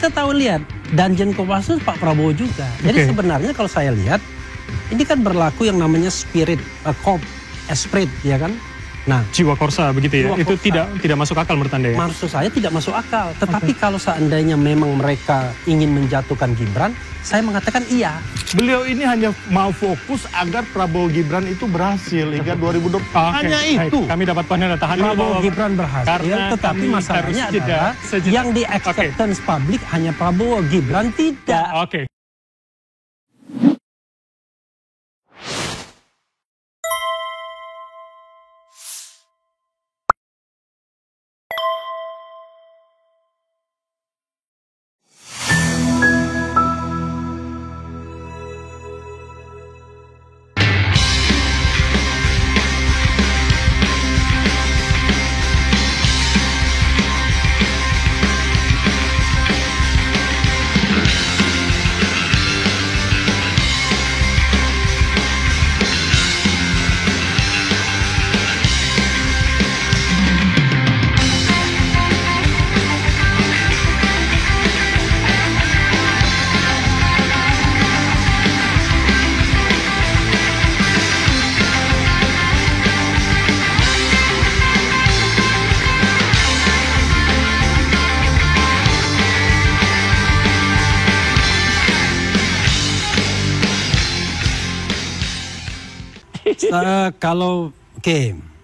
kita tahu lihat Danjen Kopassus Pak Prabowo juga. Jadi sebenarnya kalau saya lihat ini kan berlaku yang namanya spirit, esprit, ya kan? Nah, jiwa korsa begitu ya. Itu tidak masuk akal menurut Anda ya? Maksud saya tidak masuk akal. Tetapi kalau seandainya memang mereka ingin menjatuhkan Gibran, saya mengatakan iya. Beliau ini hanya mau fokus agar Prabowo Gibran itu berhasil hingga 2024. Hanya itu. Kami dapat panel tahan Prabowo Gibran berhasil, tetapi masalahnya adalah yang di acceptance publik hanya Prabowo Gibran tidak. Oke.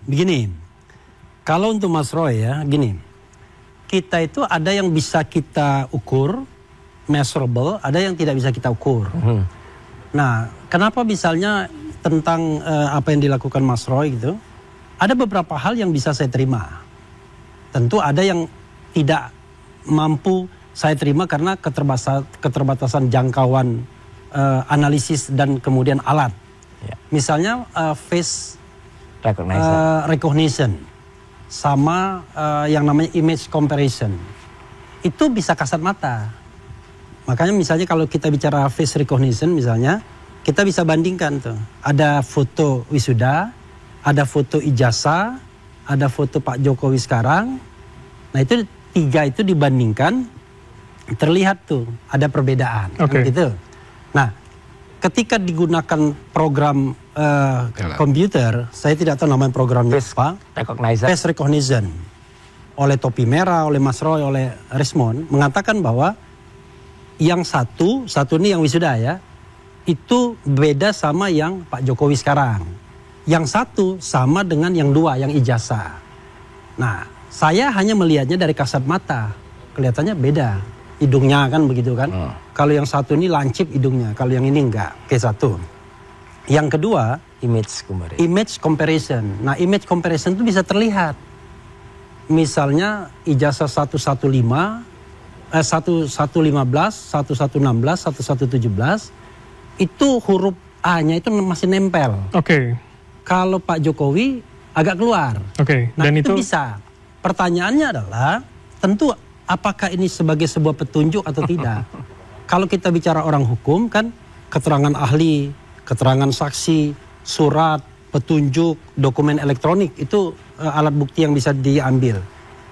Begini. Kalau untuk Mas Roy ya, gini. Kita itu ada yang bisa kita ukur, measurable, ada yang tidak bisa kita ukur. Nah, kenapa misalnya tentang apa yang dilakukan Mas Roy gitu, ada beberapa hal yang bisa saya terima. Tentu ada yang tidak mampu saya terima karena keterbatasan jangkauan analisis dan kemudian alat. Misalnya face recognition sama yang namanya image comparison. Itu bisa kasat mata. Makanya misalnya kalau kita bicara face recognition misalnya, kita bisa bandingkan tuh. Ada foto wisuda, ada foto ijazah, ada foto Pak Jokowi sekarang. Nah itu tiga itu dibandingkan, terlihat tuh ada perbedaan. Kan gitu. Nah ketika digunakan program komputer, saya tidak tahu namanya programnya apa, face recognition, oleh Topi Merah, oleh Mas Roy, oleh Rismond, mengatakan bahwa yang satu ini yang wisuda ya, itu beda sama yang Pak Jokowi sekarang. Yang satu sama dengan yang dua, yang ijazah. Nah, saya hanya melihatnya dari kasat mata, kelihatannya beda. Hidungnya kan begitu kan. Kalau yang satu ini lancip hidungnya, kalau yang ini enggak. Oke, satu. Yang kedua, image comparison. Nah, image comparison itu bisa terlihat. Misalnya ijazah 1115, 1116, 1117, itu huruf A-nya itu masih nempel. Kalau Pak Jokowi agak keluar. Nah, dan itu bisa. Pertanyaannya adalah, tentu apakah ini sebagai sebuah petunjuk atau tidak? Kalau kita bicara orang hukum kan keterangan ahli, keterangan saksi, surat, petunjuk, dokumen elektronik itu alat bukti yang bisa diambil.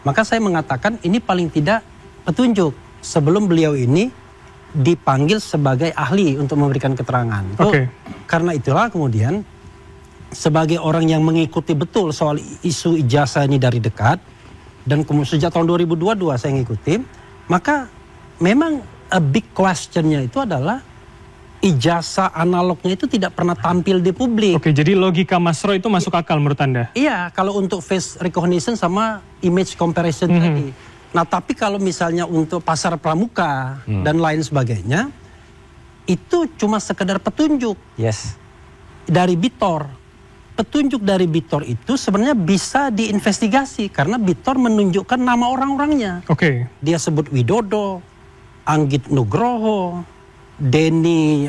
Maka saya mengatakan ini paling tidak petunjuk sebelum beliau ini dipanggil sebagai ahli untuk memberikan keterangan. Karena itulah kemudian sebagai orang yang mengikuti betul soal isu ijazah ini dari dekat, dan sejak tahun 2022 saya ngikutin, maka memang a big questionnya itu adalah ijazah analognya itu tidak pernah tampil di publik. Jadi logika Mas Roy itu masuk akal menurut Anda? Iya, kalau untuk face recognition sama image comparison tadi. Nah, tapi kalau misalnya untuk pasar pramuka dan lain sebagainya, itu cuma sekedar petunjuk dari Bitor. Petunjuk dari Bitor itu sebenarnya bisa diinvestigasi karena Bitor menunjukkan nama orang-orangnya. Dia sebut Widodo, Anggit Nugroho, Denny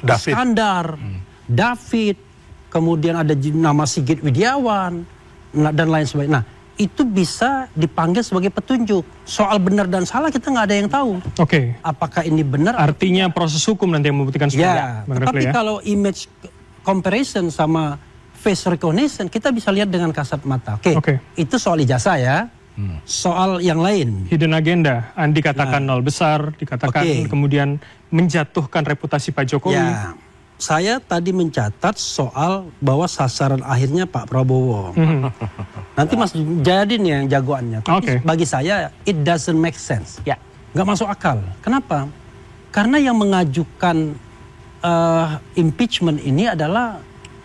Iskandar, David, kemudian ada nama Sigit Widiawan dan lain sebagainya. Nah, itu bisa dipanggil sebagai petunjuk. Soal benar dan salah kita nggak ada yang tahu. Apakah ini benar? Artinya proses hukum nanti yang membuktikan ya. Tapi kalau image comparison sama face recognition kita bisa lihat dengan kasat mata. Itu soal ijazah ya. soal yang lain. Hidden agenda, dikatakan nol besar, dikatakan kemudian menjatuhkan reputasi Pak Jokowi. Ya, saya tadi mencatat soal bahwa sasaran akhirnya Pak Prabowo. Nanti Mas Jayadin yang jagoannya. Tapi bagi saya it doesn't make sense. Ya, nggak masuk akal. Kenapa? Karena yang mengajukan impeachment ini adalah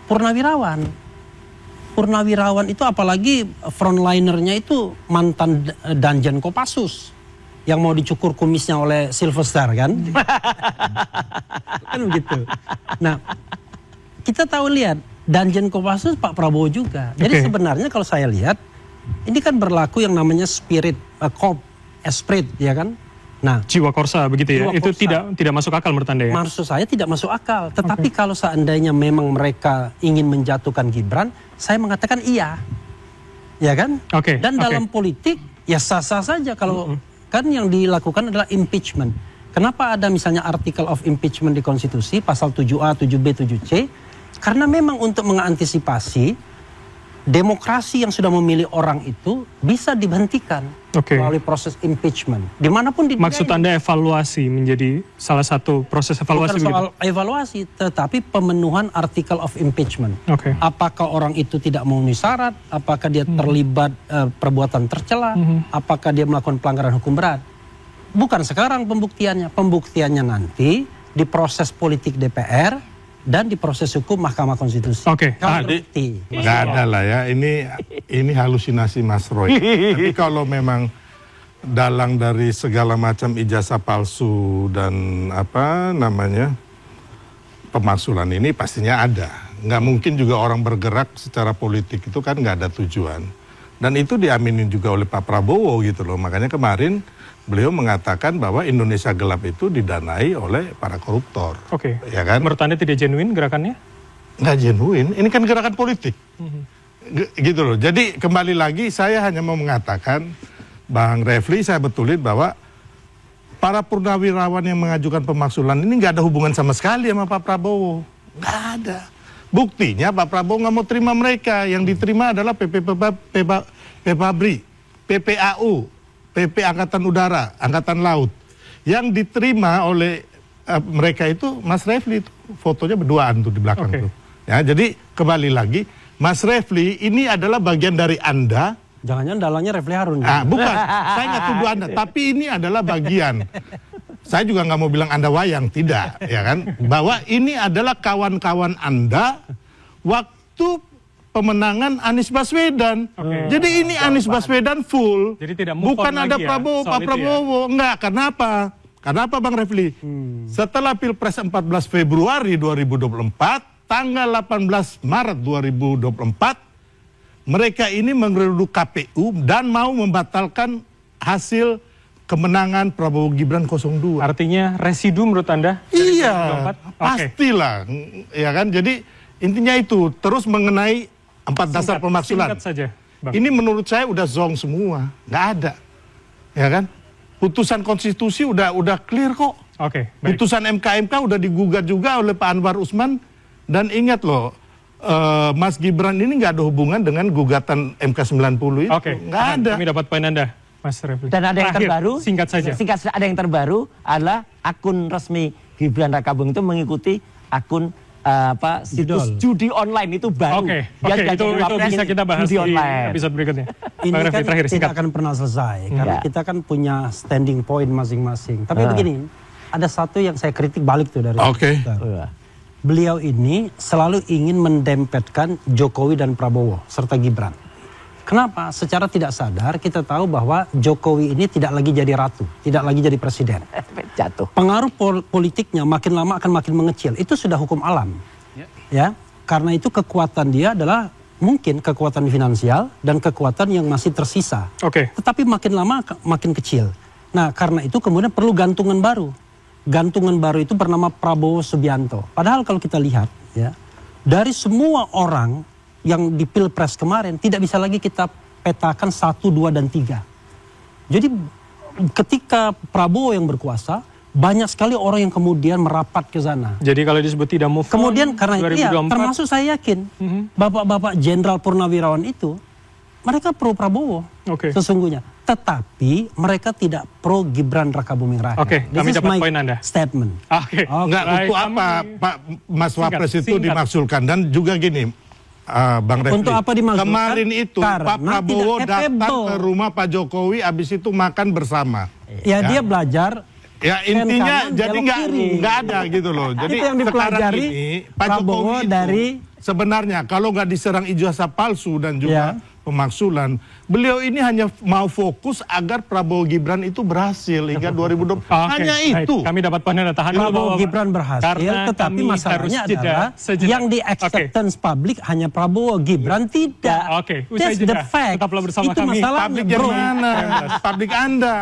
Purnawirawan. Purnawirawan itu apalagi frontlinernya itu mantan Danjen Kopassus yang mau dicukur kumisnya oleh Sylvester kan? Kan begitu. Nah, kita tahu lihat Danjen Kopassus Pak Prabowo juga. Jadi sebenarnya kalau saya lihat ini kan berlaku yang namanya spirit esprit ya kan? Nah, jiwa korsa begitu ya. Itu tidak masuk akal menurut Anda ya? Maksud saya tidak masuk akal. Tetapi kalau seandainya memang mereka ingin menjatuhkan Gibran, saya mengatakan iya. Ya kan? Dan dalam politik ya sah-sah saja kalau kan yang dilakukan adalah impeachment. Kenapa ada misalnya artikel of impeachment di konstitusi pasal 7A, 7B, 7C? Karena memang untuk mengantisipasi demokrasi yang sudah memilih orang itu bisa dihentikan melalui proses impeachment. Dimanapun di dunia. Maksud Anda evaluasi menjadi salah satu proses evaluasi? Bukan soal evaluasi, tetapi pemenuhan artikel of impeachment. Apakah orang itu tidak memenuhi syarat? Apakah dia terlibat perbuatan tercela? Apakah dia melakukan pelanggaran hukum berat? Bukan sekarang pembuktiannya. Pembuktiannya nanti di proses politik DPR dan di proses hukum Mahkamah Konstitusi. Nggak ada lah ya, ini halusinasi Mas Roy. Tapi kalau memang dalang dari segala macam ijazah palsu dan pemaksulan ini pastinya ada. Nggak mungkin juga orang bergerak secara politik itu kan nggak ada tujuan. Dan itu diaminin juga oleh Pak Prabowo gitu loh. Makanya kemarin beliau mengatakan bahwa Indonesia gelap itu didanai oleh para koruptor. Ya kan? Menurut Anda tidak genuine gerakannya? Nggak genuine, ini kan gerakan politik. Gitu loh. Jadi kembali lagi saya hanya mau mengatakan, Bang Refli saya betulin bahwa para purnawirawan yang mengajukan pemaksulan ini nggak ada hubungan sama sekali sama Pak Prabowo. Nggak ada. Buktinya Pak Prabowo nggak mau terima mereka. Yang diterima adalah PPABRI, PPAU, PP Angkatan Udara, Angkatan Laut. Yang diterima oleh mereka itu Mas Refli, fotonya berduaan tuh di belakang tuh. Ya, jadi kembali lagi, Mas Refli ini adalah bagian dari Anda. Jangan-jangan dalangnya Refli Harun. Bukan, saya nggak tuduh Anda, tapi ini adalah bagian. Saya juga nggak mau bilang Anda wayang, tidak, ya kan? Bahwa ini adalah kawan-kawan Anda waktu pemenangan Anies Baswedan. Jadi ini Anies Baswedan full. Jadi tidak bukan ada Prabowo, Pak Prabowo. Enggak, kenapa? Kenapa Bang Refli? Setelah Pilpres 14 Februari 2024, tanggal 18 Maret 2024, mereka ini menggeruduk KPU dan mau membatalkan hasil kemenangan Prabowo Gibran 02. Artinya residu menurut Anda? Iya, pastilah. Ya kan? Jadi intinya itu. Terus mengenai 4 dasar pemaksulan. Saja, Bang. Ini menurut saya udah zong semua, nggak ada, ya kan? Putusan konstitusi udah clear kok. Putusan MK udah digugat juga oleh Pak Anwar Usman. Dan ingat loh, Mas Gibran ini nggak ada hubungan dengan gugatan MK 90 itu. Nggak ada. Kami dapat poin Anda, Mas Refli. Dan ada yang terbaru. Singkat saja. Ada yang terbaru adalah akun resmi Gibran Rakabuming itu mengikuti akun situs judi online itu baru. Itu bisa kita bahas di episode berikutnya. Ini kan tidak akan pernah selesai karena kita kan punya standing point masing-masing. Tapi begini, ada satu yang saya kritik balik tuh dari beliau ini selalu ingin mendempetkan Jokowi dan Prabowo serta Gibran. Kenapa? Secara tidak sadar kita tahu bahwa Jokowi ini tidak lagi jadi ratu, tidak lagi jadi presiden. Jatuh. Pengaruh politiknya makin lama akan makin mengecil. Itu sudah hukum alam. Ya, karena itu kekuatan dia adalah mungkin kekuatan finansial dan kekuatan yang masih tersisa. Tetapi makin lama makin kecil. Nah, karena itu kemudian perlu gantungan baru. Gantungan baru itu bernama Prabowo Subianto. Padahal kalau kita lihat ya, dari semua orang yang di Pilpres kemarin tidak bisa lagi kita petakan 1, 2, dan 3. Jadi ketika Prabowo yang berkuasa, banyak sekali orang yang kemudian merapat ke sana. Jadi kalau disebut tidak move on, kemudian karena itu ya, termasuk saya yakin, bapak-bapak jenderal purnawirawan itu mereka pro Prabowo sesungguhnya. Tetapi mereka tidak pro Gibran Rakabuming Raka. Oke, kami dapat poin Anda. Statement. Enggak, untuk apa Pak Mas Wapres itu dimaksudkan, dan juga gini, Bang Refli. Untuk apa dimaksudkan? Kemarin itu Pak Prabowo datang ke rumah Pak Jokowi, habis itu makan bersama. Ya dia belajar. Ya intinya jadi nggak ada gitu loh. Jadi itu yang dipelajari ini Pak Prabowo Jokowi dari sebenarnya kalau nggak diserang ijazah palsu dan juga pemaksulan, beliau ini hanya mau fokus agar Prabowo Gibran itu berhasil hingga 2020. Hanya itu. Kami dapat poin Anda, tahan Prabowo Gibran berhasil, tetapi masalahnya adalah yang di acceptance publik hanya Prabowo Gibran tidak. Usai That's the jeda. fact. Tetaplah bersama itu kami. masalahnya, Publik yang mana? Publik Anda.